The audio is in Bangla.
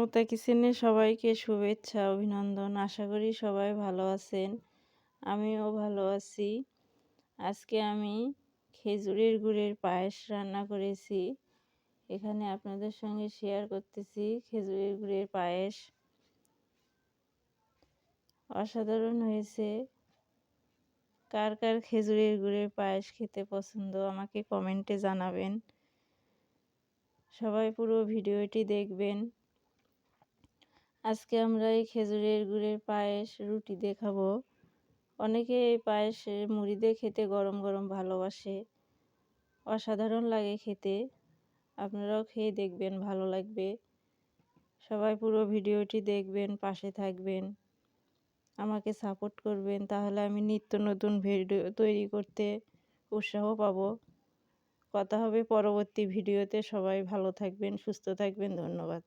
মমতা কিচেনে সবাইকে শুভেচ্ছা অভিনন্দন। আশা করি সবাই ভালো আছেন। আমিও ভালো আছি। আজকে আমি খেজুরের গুড়ের পায়েস রান্না করেছি। এখানে আপনাদের সঙ্গে শেয়ার করতেছি খেজুরের গুড়ের পায়েস। অসাধারণ হয়েছে। কার কার খেজুরের গুড়ের পায়েস খেতে পছন্দ আমাকে কমেন্টে জানাবেন। সবাই পুরো ভিডিওটি দেখবেন। আজকে আমরা এই খেজুরের গুড়ের পায়েস রুটি দিয়ে খাবো। অনেকে এই পায়েস মুড়ি দিয়ে খেতে গরম গরম ভালোবাসে। অসাধারণ লাগে খেতে। আপনারাও খেয়ে দেখবেন, ভালো লাগবে। সবাই পুরো ভিডিওটি দেখবেন, পাশে থাকবেন, আমাকে সাপোর্ট করবেন, তাহলে আমি নিত্য নতুন ভিডিও তৈরি করতে উৎসাহ পাবো। কথা হবে পরবর্তী ভিডিওতে। সবাই ভালো থাকবেন, সুস্থ থাকবেন। ধন্যবাদ।